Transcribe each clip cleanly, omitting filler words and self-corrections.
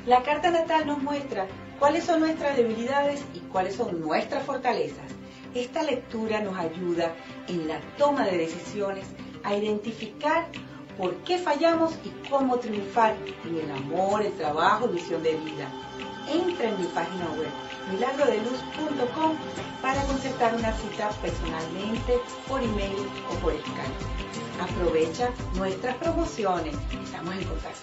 La carta natal nos muestra cuáles son nuestras debilidades y cuáles son nuestras fortalezas. Esta lectura nos ayuda en la toma de decisiones a identificar por qué fallamos y cómo triunfar en el amor, el trabajo y misión de vida. Entra en mi página web milagrodeluz.com para concertar una cita personalmente, por email o por Skype. Aprovecha nuestras promociones. Estamos en contacto.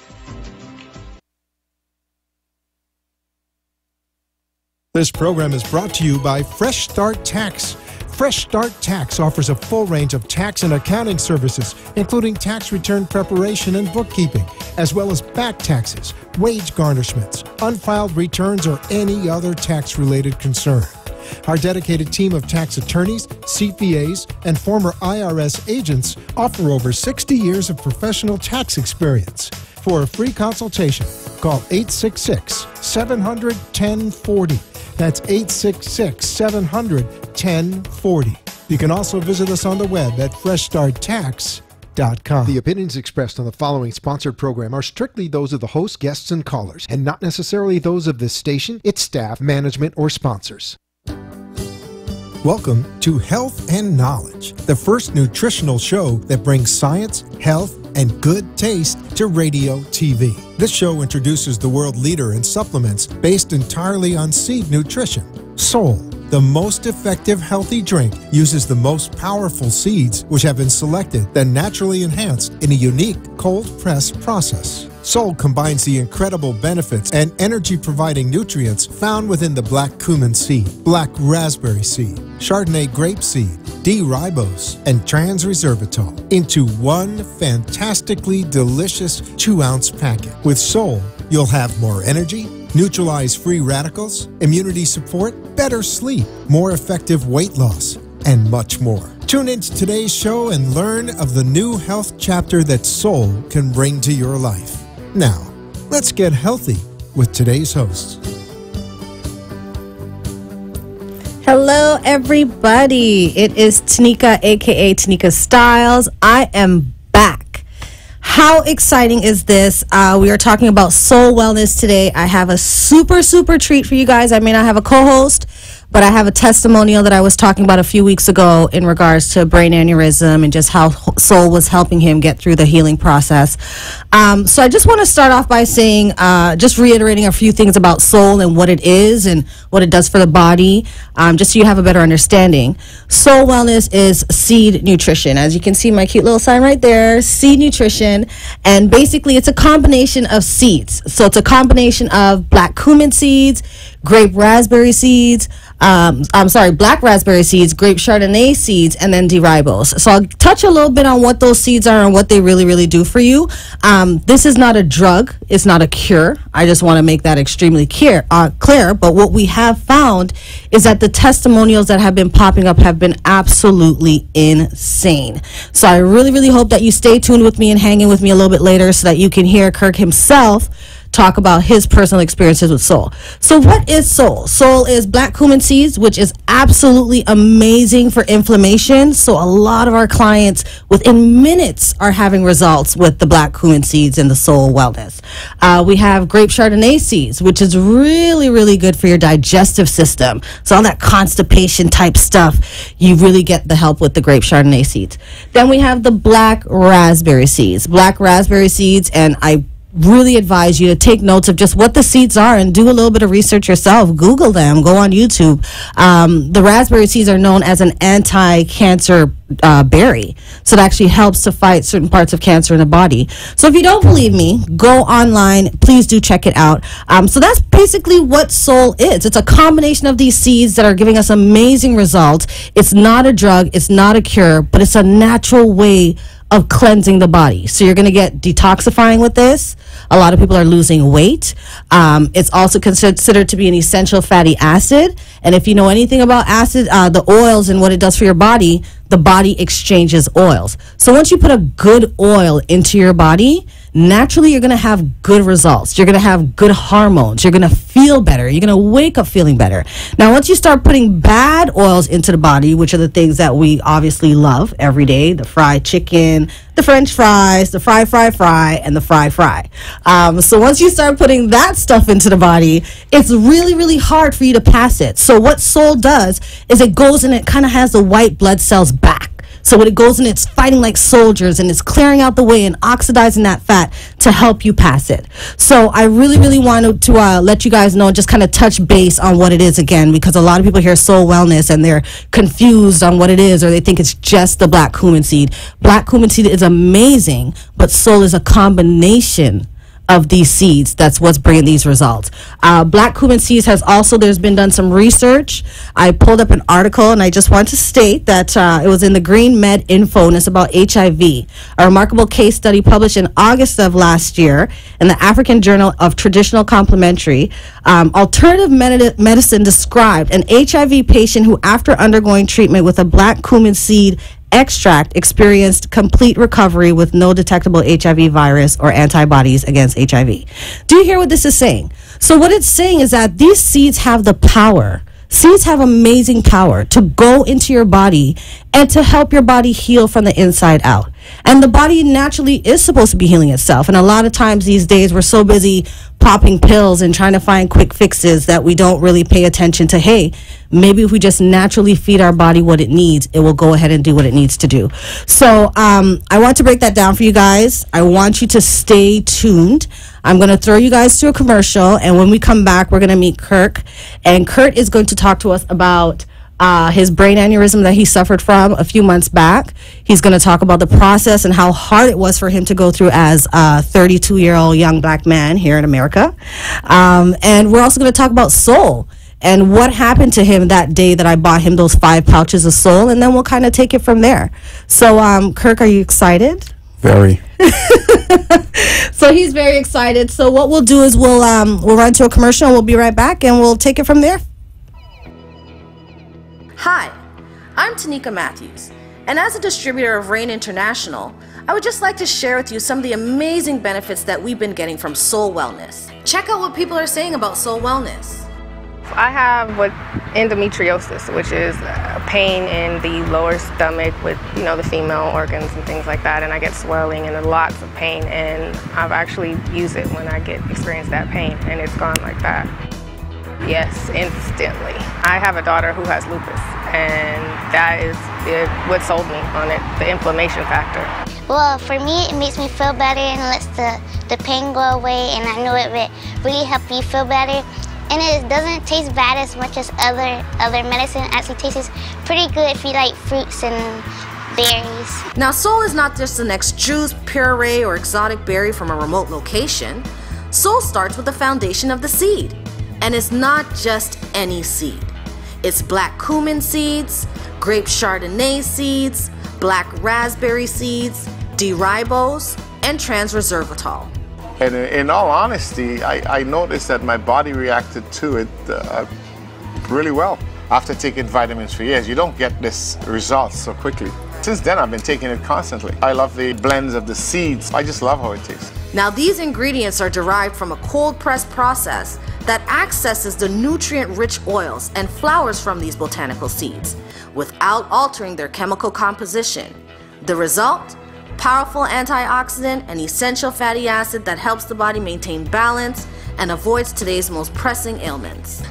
This program is brought to you by Fresh Start Tax. Fresh Start Tax offers a full range of tax and accounting services, including tax return preparation and bookkeeping, as well as back taxes, wage garnishments, unfiled returns, or any other tax-related concern. Our dedicated team of tax attorneys, CPAs, and former IRS agents offer over 60 years of professional tax experience. For a free consultation, call 866-700-1040. That's 866-700-1040. You can also visit us on the web at freshstarttax.com. The opinions expressed on the following sponsored program are strictly those of the host, guests, and callers, and not necessarily those of this station, its staff, management, or sponsors. Welcome to Health and Knowledge, the first nutritional show that brings science, health, and good taste to radio TV. This show introduces the world leader in supplements based entirely on seed nutrition. Soul, the most effective healthy drink, uses the most powerful seeds which have been selected, then naturally enhanced in a unique cold press process. Soul combines the incredible benefits and energy-providing nutrients found within the black cumin seed, black raspberry seed, Chardonnay grape seed, D-ribose, and trans-resveratrol into one fantastically delicious 2-ounce packet. With Soul, you'll have more energy, neutralize free radicals, immunity support, better sleep, more effective weight loss, and much more. Tune into today's show and learn of the new health chapter that Soul can bring to your life. Now, let's get healthy with today's hosts. Hello, everybody. It is Tanika, aka Tanika Styles. I am back. How exciting is this? We are talking about soul wellness today. I have a super treat for you guys. I may not have a co-host, but I have a testimonial that I was talking about a few weeks ago in regards to brain aneurysm and just how Soul was helping him get through the healing process. So I just want to start off by saying, just reiterating a few things about Soul and what it is and what it does for the body, just so you have a better understanding. Soul Wellness is seed nutrition. As you can see, my cute little sign right there, seed nutrition. And basically, it's a combination of seeds. So it's a combination of black cumin seeds, grape raspberry seeds, black raspberry seeds, grape Chardonnay seeds, and then D-ribose. So I'll touch a little bit on what those seeds are and what they really do for you. This is not a drug. It's not a cure. I just want to make that extremely clear. But what we have found is that the testimonials that have been popping up have been absolutely insane. So I really hope that you stay tuned with me and hang in with me a little bit later so that you can hear Kirk himself talk about his personal experiences with Soul. So what is Soul? Soul is black cumin seeds, which is absolutely amazing for inflammation. So a lot of our clients within minutes are having results with the black cumin seeds and the Soul Wellness. We have grape Chardonnay seeds, which is really good for your digestive system. So all that constipation type stuff, you really get the help with the grape Chardonnay seeds. Then we have the black raspberry seeds. Black raspberry seeds, and I really advise you to take notes of just what the seeds are and do a little bit of research yourself. Google them, go on YouTube. The raspberry seeds are known as an anti-cancer berry, so it actually helps to fight certain parts of cancer in the body. So if you don't believe me, go online, please do check it out. So that's basically what Soul is. It's a combination of these seeds that are giving us amazing results. It's not a drug, it's not a cure, but it's a natural way of cleansing the body. So you're going to get detoxifying with this. A lot of people are losing weight. It's also considered to be an essential fatty acid. And if you know anything about acid, the oils and what it does for your body, the body exchanges oils. So once you put a good oil into your body, naturally you're going to have good results. You're going to have good hormones. You're going to feel better. You're going to wake up feeling better. Now, once you start putting bad oils into the body, which are the things that we obviously love every day, the fried chicken, the French fries, the fry, and the fry. So once you start putting that stuff into the body, it's really, really hard for you to pass it. So what Soul does is it goes and it kind of has the white blood cells back. So when it goes and it's fighting like soldiers and it's clearing out the way and oxidizing that fat to help you pass it. So I really, really wanted to let you guys know, just kind of touch base on what it is again, because a lot of people hear Soul Wellness and they're confused on what it is, or they think it's just the black cumin seed. Black cumin seed is amazing, but Soul is a combination of these seeds. That's what's bringing these results. Black cumin seeds there's been done some research. I pulled up an article and I just want to state that it was in the Green Med Info and it's about HIV, a remarkable case study published in August of last year in the African Journal of Traditional Complementary. Alternative medicine described an HIV patient who, after undergoing treatment with a black cumin seed extract, experienced complete recovery with no detectable HIV virus or antibodies against HIV. Do you hear what this is saying? So what it's saying is that these seeds have the power. Seeds have amazing power to go into your body and to help your body heal from the inside out. And the body naturally is supposed to be healing itself. And a lot of times these days we're so busy popping pills and trying to find quick fixes that we don't really pay attention to, hey, maybe if we just naturally feed our body what it needs, it will go ahead and do what it needs to do. So I want to break that down for you guys. I want you to stay tuned. I'm going to throw you guys to a commercial, and when we come back, we're going to meet Kirk. And Kurt is going to talk to us about his brain aneurysm that he suffered from a few months back. He's going to talk about the process and how hard it was for him to go through as a 32-year-old young black man here in America. And we're also going to talk about Soul and what happened to him that day that I bought him those 5 pouches of Soul, and then we'll kind of take it from there. So, Kirk, are you excited? Very. So he's very excited. So what we'll do is we'll run to a commercial and we'll be right back and we'll take it from there. Hi, I'm Tanika Matthews, and as a distributor of Rain International, I would just like to share with you some of the amazing benefits that we've been getting from Soul Wellness. Check out what people are saying about Soul Wellness. I have endometriosis, which is pain in the lower stomach with, the female organs and things like that, and I get swelling and lots of pain, and I've actually used it when I experience that pain, and it's gone like that. Yes, instantly. I have a daughter who has lupus, and that is what sold me on it, the inflammation factor. Well, for me, it makes me feel better and lets the pain go away, and I know it will really help you feel better. And it doesn't taste bad as much as other medicine. It actually tastes pretty good if you like fruits and berries. Now, Soul is not just the next juice, puree, or exotic berry from a remote location. Soul starts with the foundation of the seed. And it's not just any seed. It's black cumin seeds, grape chardonnay seeds, black raspberry seeds, D-ribose, and trans-resveratrol. And in all honesty, I noticed that my body reacted to it really well. After taking vitamins for years, you don't get this result so quickly. Since then, I've been taking it constantly. I love the blends of the seeds. I just love how it tastes. Now, these ingredients are derived from a cold-press process that accesses the nutrient-rich oils and flowers from these botanical seeds without altering their chemical composition. The result? Powerful antioxidant and essential fatty acid that helps the body maintain balance and avoids today's most pressing ailments.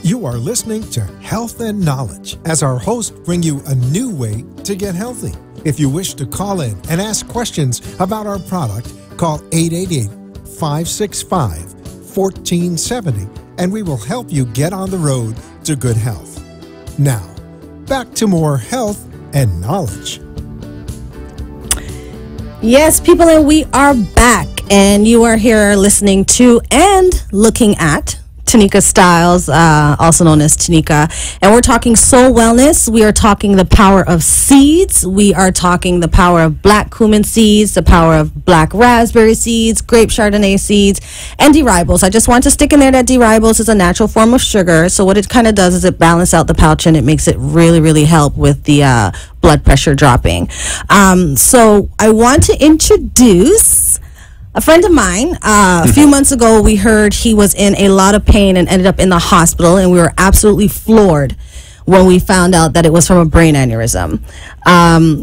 You are listening to Health and Knowledge as our hosts bring you a new way to get healthy. If you wish to call in and ask questions about our product, call 888-565-1470 and we will help you get on the road to good health. Now, back to more health and knowledge. Yes, people, and we are back, and you are here listening to and looking at Tanika Styles, also known as Tanika, and we're talking soul wellness. We are talking the power of seeds. We are talking the power of black cumin seeds, the power of black raspberry seeds, grape Chardonnay seeds, and D-ribose. I just want to stick in there that D-ribose is a natural form of sugar. So what it kind of does is it balances out the pouch and it makes it really, really help with the blood pressure dropping. So I want to introduce a friend of mine. A few months ago, we heard he was in a lot of pain and ended up in the hospital, and we were absolutely floored when we found out that it was from a brain aneurysm.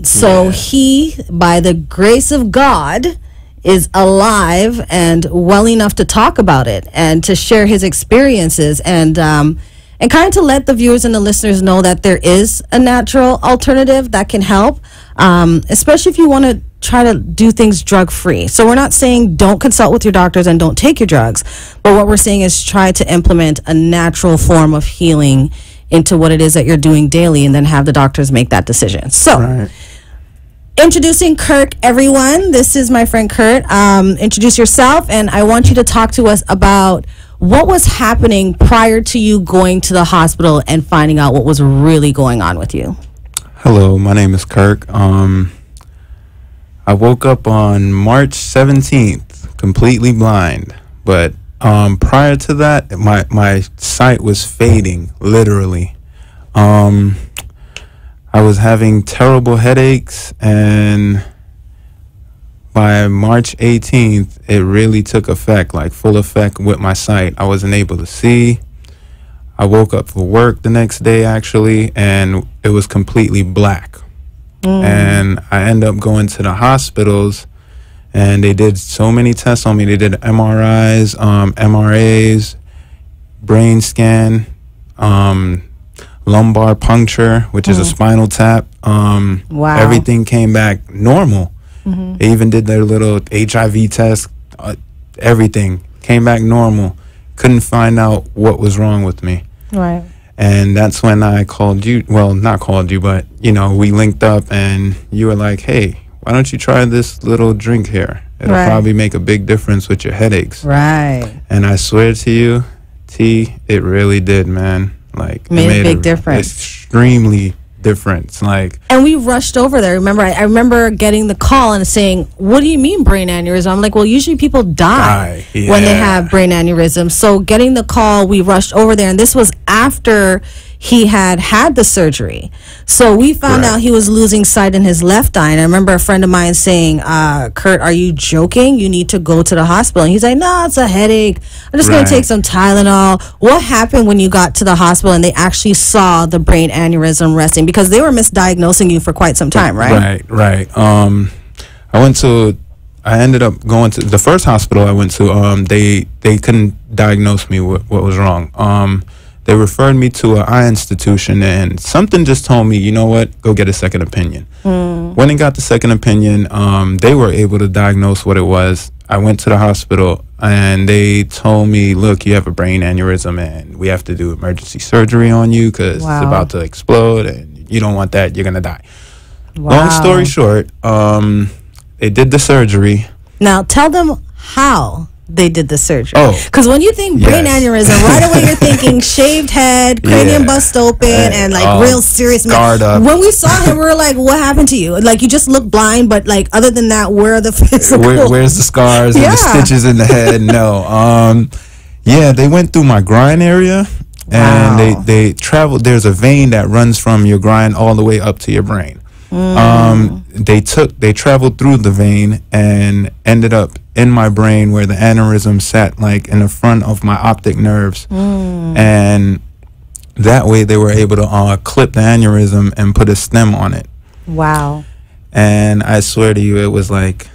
So he, by the grace of God, is alive and well enough to talk about it and to share his experiences and kind of to let the viewers and the listeners know that there is a natural alternative that can help, especially if you want to try to do things drug-free. So we're not saying don't consult with your doctors and don't take your drugs, but what we're saying is try to implement a natural form of healing into what it is that you're doing daily and then have the doctors make that decision. So introducing Kurt, everyone. This is my friend Kurt. Introduce yourself, and I want you to talk to us about what was happening prior to you going to the hospital and finding out what was really going on with you. Hello, my name is Kirk. I woke up on March 17th, completely blind. But prior to that, my sight was fading, literally. I was having terrible headaches, and by March 18th, it really took effect, like full effect with my sight. I wasn't able to see. I woke up for work the next day, actually, and it was completely black. And I ended up going to the hospitals, and they did so many tests on me. They did MRIs, MRAs, brain scan, lumbar puncture, which is a spinal tap. Wow. Everything came back normal. They even did their little HIV test. Everything came back normal. Couldn't find out what was wrong with me. Right. And that's when I called you. Well, not called you, but, you know, we linked up, and you were like, hey, why don't you try this little drink here? It'll probably make a big difference with your headaches. Right. And I swear to you, T, it really did, man. Like, Made a big difference. Extremely difference. Like, and we rushed over there. Remember, I remember getting the call and saying, what do you mean brain aneurysm? I'm like, well, usually people die when they have brain aneurysm. So getting the call, we rushed over there, and this was after he had the surgery. So we found out he was losing sight in his left eye. And I remember a friend of mine saying, Kurt, are you joking? You need to go to the hospital. And he's like, no, it's a headache. I'm just going to take some Tylenol. What happened when you got to the hospital and they actually saw the brain aneurysm resting? Because they were misdiagnosing you for quite some time, right? Right. I ended up going to the first hospital I went to. They couldn't diagnose me what was wrong. They referred me to an eye institution, and something just told me, you know what, go get a second opinion. When I got the second opinion, they were able to diagnose what it was. I went to the hospital, and they told me, look, you have a brain aneurysm, and we have to do emergency surgery on you because it's about to explode, and you don't want that. You're going to die. Long story short, they did the surgery. Now, tell them how they did the surgery. Because when you think brain aneurysm, right away you're thinking shaved head, cranium bust open, and like real serious. Scarred up. When we saw him, we were like, what happened to you? Like, you just look blind, but like, other than that, where are the physical? Where's the scars and the stitches in the head? No. They went through my groin area, and they traveled. There's a vein that runs from your groin all the way up to your brain. They traveled through the vein and ended up in my brain where the aneurysm sat, like in the front of my optic nerves. And that way they were able to clip the aneurysm and put a stem on it. Wow. And I swear to you, it was like,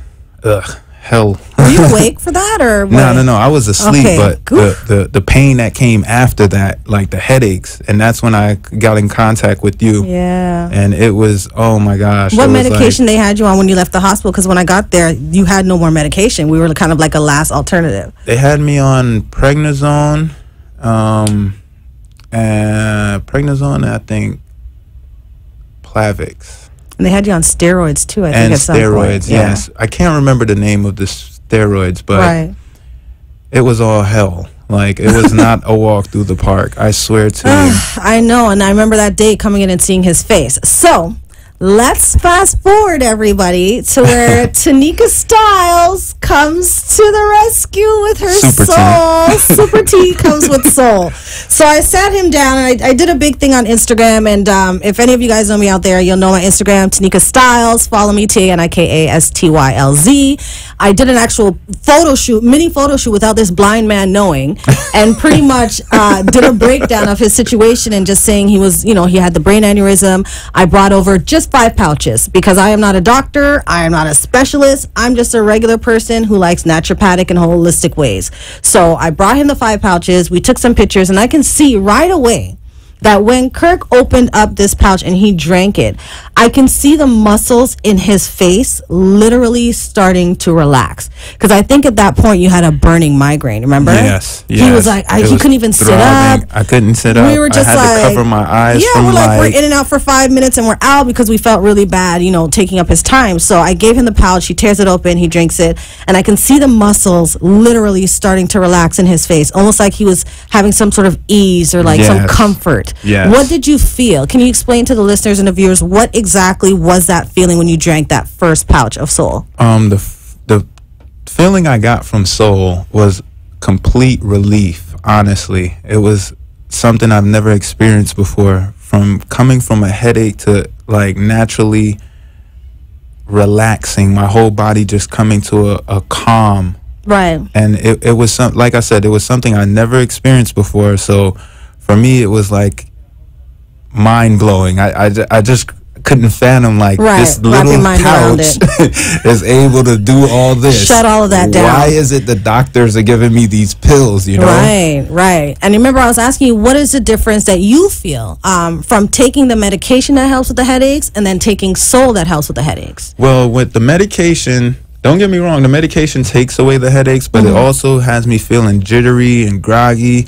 hell. Were you awake for that, or what? No. I was asleep, but the pain that came after that, like the headaches, and that's when I got in contact with you. Yeah. And it was, oh my gosh. What medication they had you on when you left the hospital? Because when I got there, you had no more medication. We were kind of like a last alternative. They had me on prednisone, I think Plavix. And they had you on steroids too, I think, at some point. And steroids, yes. I can't remember the name of the steroids, but it was all hell. Like, it was not a walk through the park. I swear to you. I know, and I remember that day coming in and seeing his face. So let's fast forward, everybody, to where Tanika Styles comes to the rescue with her soul. Super T comes with soul. So I sat him down, and I did a big thing on Instagram. And if any of you guys know me out there, you'll know my Instagram, Tanika Styles. Follow me, TanikAStylz. I did an actual mini photo shoot without this blind man knowing, and pretty much did a breakdown of his situation and just saying he was, he had the brain aneurysm. I brought over just 5 pouches because I am not a doctor. I am not a specialist. I'm just a regular person who likes naturopathic and holistic ways. So I brought him the 5 pouches. We took some pictures, and I can see right away that when Kirk opened up this pouch and he drank it, I can see the muscles in his face literally starting to relax. Because I think at that point you had a burning migraine, remember? Yes. He was like, he couldn't even sit up. I couldn't sit up. We were just I had to cover my eyes from we're light. we're in and out for 5 minutes and we're out because we felt really bad, taking up his time. So I gave him the pouch. He tears it open. He drinks it. And I can see the muscles literally starting to relax in his face, almost like he was having some sort of ease or some comfort. Yes. What did you feel? Can you explain to the listeners and the viewers what exactly was that feeling when you drank that first pouch of Soul? The feeling I got from Soul was complete relief, honestly. It was something I've never experienced before, from coming from a headache to naturally relaxing, my whole body just coming to a calm. Right. And it was like I said, it was something I never experienced before. So for me, it was mind blowing. I just couldn't fathom this little pouch is able to do all this. Shut all of that down. Why is it the doctors are giving me these pills, Right. And remember, I was asking you, what is the difference that you feel from taking the medication that helps with the headaches and then taking Soul that helps with the headaches? Well, with the medication, don't get me wrong, the medication takes away the headaches, but it also has me feeling jittery and groggy.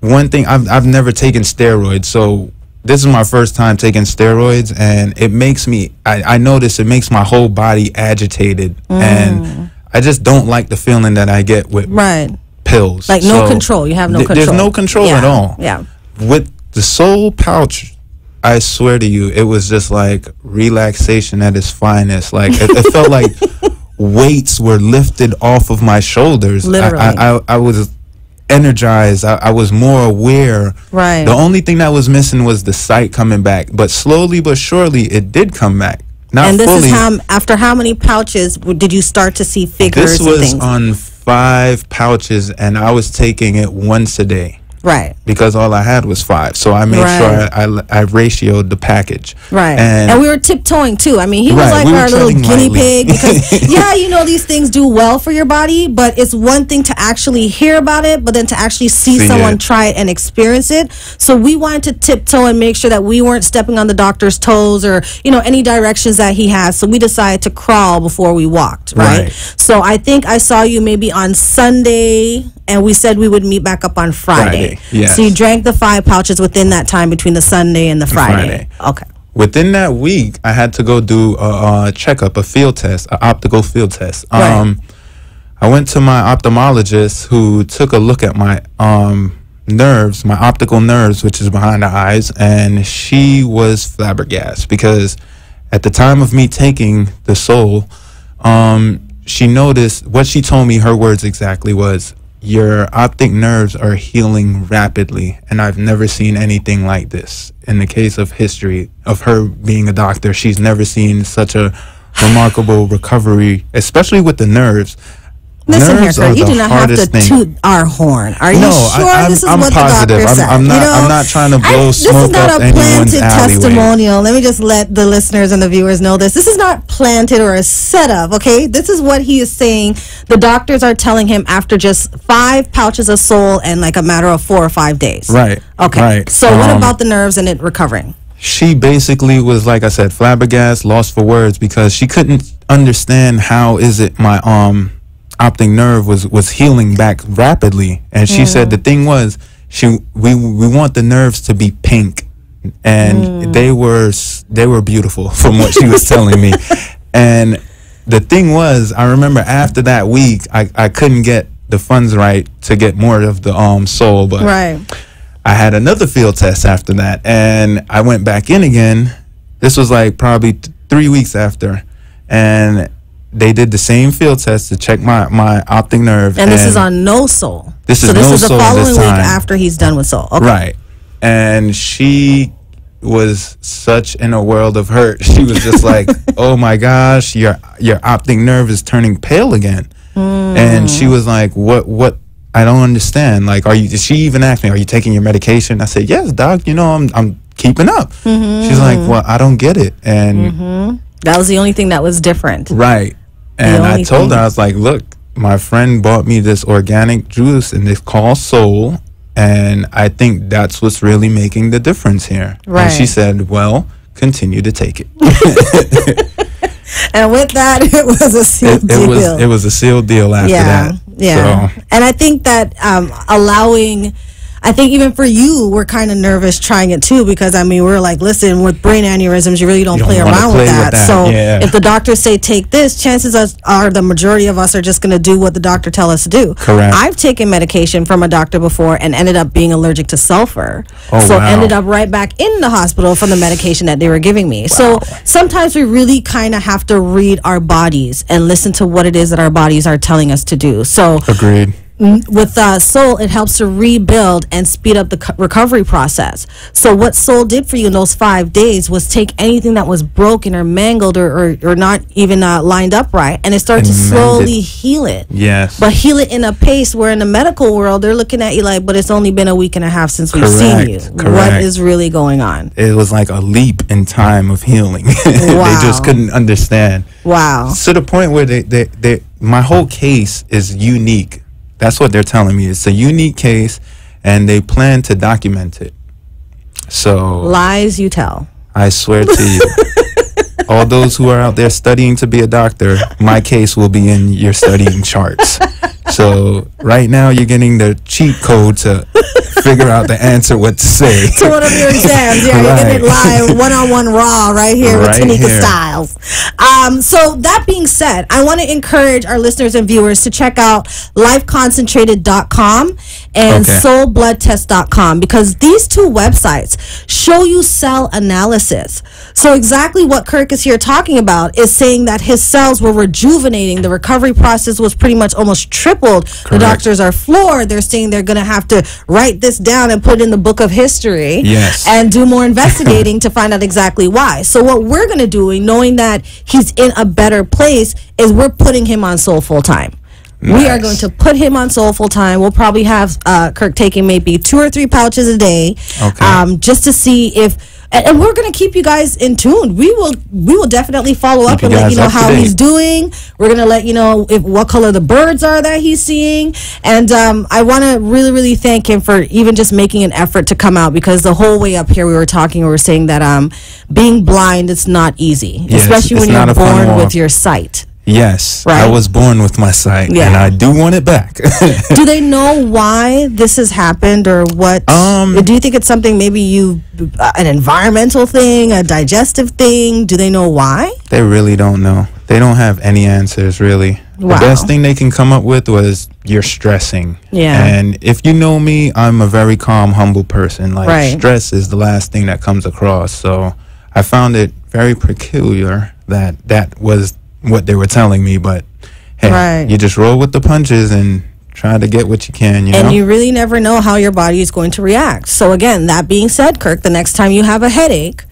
One thing, I've never taken steroids, so this is my first time taking steroids, and it makes me, I notice it makes my whole body agitated, and I just don't like the feeling that I get with pills. No control. You have no control. There's no control at all. Yeah. With the Soul pouch, I swear to you, it was just relaxation at its finest. It felt like weights were lifted off of my shoulders. Literally. I was energized. I was more aware. Right. The only thing that was missing was the sight coming back, but slowly but surely it did come back. Not and this fully. is after how many pouches did you start to see figures? This was and things? on 5 pouches, and I was taking it once a day. Right. Because all I had was 5. So I made sure I ratioed the package. Right. And we were tiptoeing too. I mean, he was like our little guinea pig because, these things do well for your body, but it's one thing to actually hear about it, but then to actually see someone try it and experience it. So we wanted to tiptoe and make sure that we weren't stepping on the doctor's toes or, any directions that he has. So we decided to crawl before we walked. Right. So I think I saw you maybe on Sunday, and we said we would meet back up on Friday. Yes. So you drank the 5 pouches within that time between the Sunday and the Friday. Okay. Within that week, I had to go do a checkup, a field test, an optical field test. Right. I went to my ophthalmologist who took a look at my nerves, my optical nerves, which is behind the eyes, and she was flabbergasted because at the time of me taking the Soul, she noticed, what she told me, her words exactly was, your optic nerves are healing rapidly, and I've never seen anything like this. In the case of history of her being a doctor, she's never seen such a remarkable recovery, especially with the nerves. Listen Nerves here, are Kurt, you the do not have to hardest thing. toot our horn. Are you sure this is I'm what positive. the doctor said? I'm not trying to blow smoke This is not up a anyone's planted alleyway. testimonial. Let me just let the listeners and the viewers know this. This is not planted or a setup, okay? This is what he is saying. The doctors are telling him after just 5 pouches of Soul and a matter of 4 or 5 days. Right. Okay. Right. So what about the nerves and it recovering? She basically was, like I said, flabbergasted, lost for words, because she couldn't understand how is it my optic nerve was healing back rapidly. And she said the thing was, we want the nerves to be pink, and they were beautiful from what she was telling me. And the thing was, I remember after that week, I couldn't get the funds right to get more of the soul. But Right. I had another field test after that, and I went back in again. This was like probably 3 weeks after, and they did the same field test to check my optic nerve. And this is on no soul. This is so this no is the soul following this week time. after he's done with soul. Okay. Right. And she was such in a world of hurt. She was just like, "Oh my gosh, your optic nerve is turning pale again." And she was like, "What? I don't understand. Like, she even asked me, are you taking your medication?" I said, "Yes, doc. You know, I'm keeping up." She's like, "Well, I don't get it." And That was the only thing that was different. right. And I only told her, thing. I was like, "Look, my friend bought me this organic juice, and it's called Soul. And I think that's what's really making the difference here." Right. And she said, "Well, continue to take it." And with that, it was a sealed deal. It was a sealed deal after that. Yeah. So, And I think that I think even for you, we're kind of nervous trying it too, because I mean, we're like, listen, with brain aneurysms, you really don't You play don't wanna around play with with that. that, So yeah. if the doctors say take this, chances are the majority of us are just going to do what the doctor tell us to do. Correct. I've taken medication from a doctor before and ended up being allergic to sulfur. Oh, so wow. ended up right back in the hospital from the medication that they were giving me. So sometimes we really kind of have to read our bodies and listen to what it is that our bodies are telling us to do. So agreed. with Soul, it helps to rebuild and speed up the recovery process. So what Soul did for you in those 5 days was take anything that was broken or mangled or not even lined up right, and it started to And mend slowly it. heal it. Yes. But heal it in a pace where in the medical world, they're looking at you like, but it's only been a week and a half since we've seen you. What correct. is really going on? It was like a leap in time of healing. They Wow. just couldn't understand. Wow. To the point where my whole case is unique. That's what they're telling me. It's a unique case, and they plan to document it. So Lies you tell. I swear to you, all those who are out there studying to be a doctor, my case will be in your studying charts. So right now you're getting the cheat code to figure out the answer, what to say. To one of your exams. Yeah, you're getting it live, one-on-one raw right here with Right Tanika here. Styles. So that being said, I want to encourage our listeners and viewers to check out lifeconcentrated.com and Okay. soulbloodtest.com, because these two websites show you cell analysis. So exactly what Kirk is here talking about is saying that his cells were rejuvenating. The recovery process was pretty much almost tripled. The Correct. doctors are floored. They're saying they're going to have to write this down and put it in the book of history. Yes. And do more investigating to find out exactly why. So what we're going to do, knowing that he's in a better place, is we're putting him on Soul full time. We are Nice. going to put him on Soul full time. We'll probably have Kirk taking maybe 2 or 3 pouches a day, Okay. just to see if. And we're going to keep you guys in tune. We will definitely follow up Keep and you let you guys know up to how date. he's doing. We're going to let you know what color the birds are that he's seeing. And I want to really, really thank him for even just making an effort to come out, because the whole way up here we were saying that being blind is not easy, Yes, especially when it's not you're a fun born walk. with your sight. Yes, Right. I was born with my sight, Yeah. and I do want it back. Do they know why this has happened, or what? Do you think it's something maybe an environmental thing, a digestive thing? Do they know why? They really don't know. They don't have any answers, really. Wow. The best thing they can come up with was you're stressing. Yeah. And if you know me, I'm a very calm, humble person. Like, Right. stress is the last thing that comes across. So I found it very peculiar that was what they were telling me. But hey, Right. you just roll with the punches and try to get what you can, you know? And you really never know how your body is going to react. So again, that being said, Kirk, the next time you have a headache,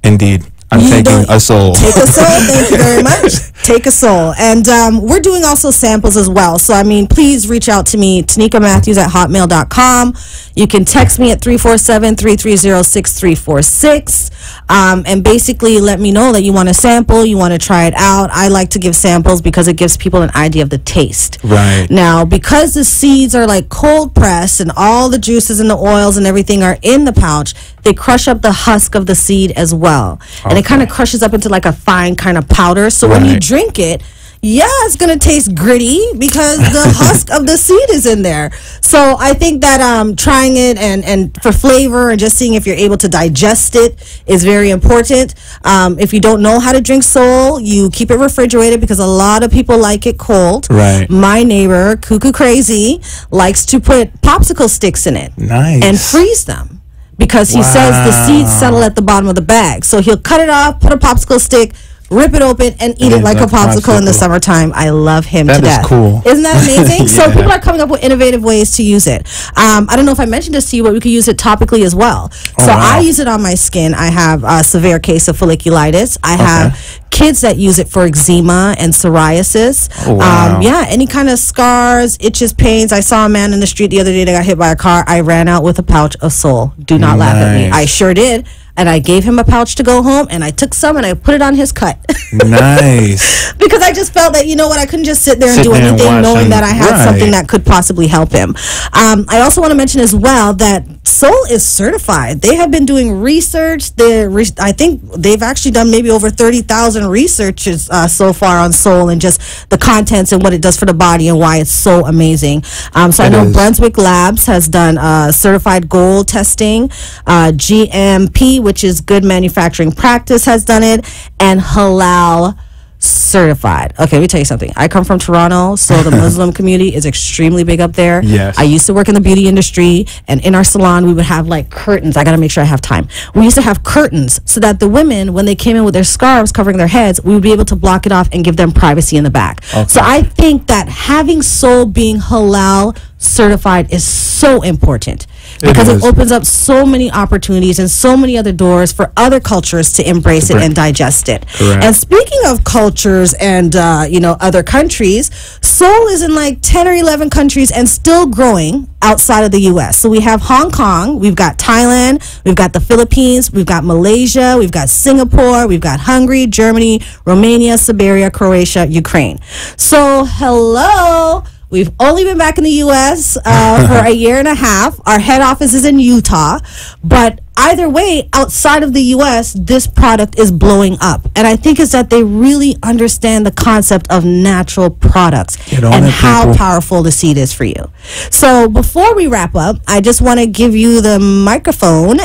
Indeed. I'm You taking don't- a soul. take a soul. Thank you very much. Take a soul. And we're doing also samples as well. So, I mean, please reach out to me, TanikaMatthews@hotmail.com. You can text me at 347-330-6346. And basically let me know that you want a sample, you want to try it out. I like to give samples because it gives people an idea of the taste. Right. Now, because the seeds are like cold pressed and all the juices and the oils and everything are in the pouch, they crush up the husk of the seed as well. And it kind of crushes up into like a fine kind of powder. So when you Right. drink it, yeah, it's going to taste gritty because the husk of the seed is in there. So I think that trying it and for flavor and just seeing if you're able to digest it is very important. If you don't know how to drink Sol, you keep it refrigerated because a lot of people like it cold. Right. My neighbor, Cuckoo Crazy, likes to put popsicle sticks in it. Nice. And freeze them because he says the seeds settle at the bottom of the bag. So he'll cut it off, put a popsicle stick, rip it open, and eat it like a popsicle in the summertime. I love him to death. That is cool. Isn't that amazing? Yeah. So people are coming up with innovative ways to use it. I don't know if I mentioned this to you, but we could use it topically as well. Oh, so wow. I use it on my skin. I have a severe case of folliculitis. I have kids that use it for eczema and psoriasis. Oh, wow. Yeah, any kind of scars, itches, pains. I saw a man in the street the other day that got hit by a car. I ran out with a pouch of Sol. Do not laugh at me. I sure did. And I gave him a pouch to go home, and I took some and I put it on his cut. Nice. Because I just felt that, you know what, I couldn't just sit there and do anything knowing that I had something that could possibly help him. I also want to mention as well that Sol is certified. They have been doing research. I think they've actually done maybe over 30,000 researches so far on Sol and just the contents and what it does for the body and why it's so amazing. So I know Brunswick Labs has done certified gold testing. GMP, which is Good Manufacturing Practice, has done it, and Halal certified. Okay, let me tell you something. I come from Toronto, so the Muslim community is extremely big up there. Yes. I used to work in the beauty industry, and in our salon, we would have like curtains. I got to make sure I have time. We used to have curtains so that the women, when they came in with their scarves covering their heads, we would be able to block it off and give them privacy in the back. Okay. So I think that having Sol being halal certified is so important because it opens up so many opportunities and so many other doors for other cultures to embrace it and digest it. Correct. And speaking of cultures and other countries, Sol is in like 10 or 11 countries and still growing outside of the US. So we have Hong Kong, we've got Thailand, we've got the Philippines, we've got Malaysia, we've got Singapore, we've got Hungary, Germany, Romania, Siberia, Croatia, Ukraine. So hello. We've only been back in the U.S. For a year and a half. Our head office is in Utah. But either way, outside of the U.S., this product is blowing up. And I think it's that they really understand the concept of natural products and how powerful the seed is for you. So before we wrap up, I just want to give you the microphone.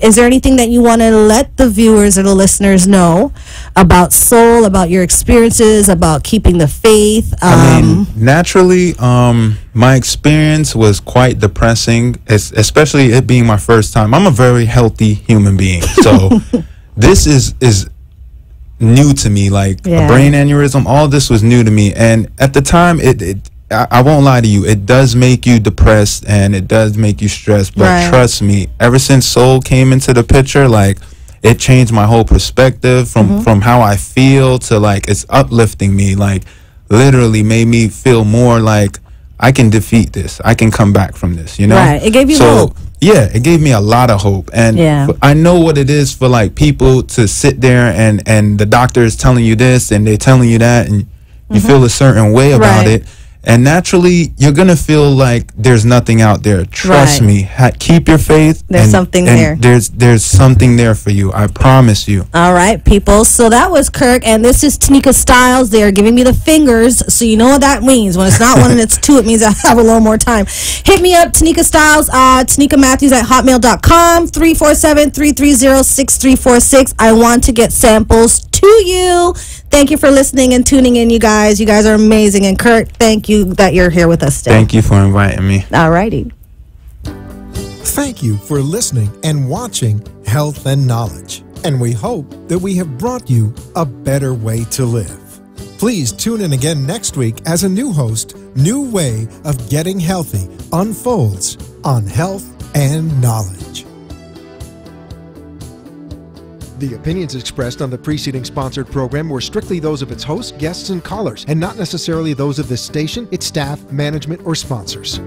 Is there anything that you want to let the viewers or the listeners know about Sol, about your experiences, about keeping the faith? I mean, naturally, my experience was quite depressing, especially it being my first time. I'm a very healthy human being, so this is new to me. Like a brain aneurysm, all this was new to me. And at the time, I won't lie to you, it does make you depressed and it does make you stressed. But trust me, ever since Sol came into the picture, like, it changed my whole perspective from how I feel to, like, it's uplifting me. Like, literally made me feel more like I can defeat this. I can come back from this, you know? Right. It gave you hope. Yeah, it gave me a lot of hope. And I know what it is for, like, people to sit there and the doctor is telling you this and they're telling you that and you feel a certain way about it. And naturally, you're going to feel like there's nothing out there. Trust me. Keep your faith. There's something there. There's something there for you. I promise you. All right, people. So that was Kirk, and this is Tanika Styles. They are giving me the fingers, so you know what that means. When it's not one and it's two, it means I have a little more time. Hit me up, Tanika Styles, Tanika Matthews at hotmail.com, 347-330-6346. I want to get samples to you. Thank you for listening and tuning in, you guys. You guys are amazing. And Kurt, thank you that you're here with us today. Thank you for inviting me. All righty. Thank you for listening and watching Health and Knowledge. And we hope that we have brought you a better way to live. Please tune in again next week as a new host, new way of getting healthy unfolds on Health and Knowledge. The opinions expressed on the preceding sponsored program were strictly those of its hosts, guests, and callers, and not necessarily those of this station, its staff, management, or sponsors.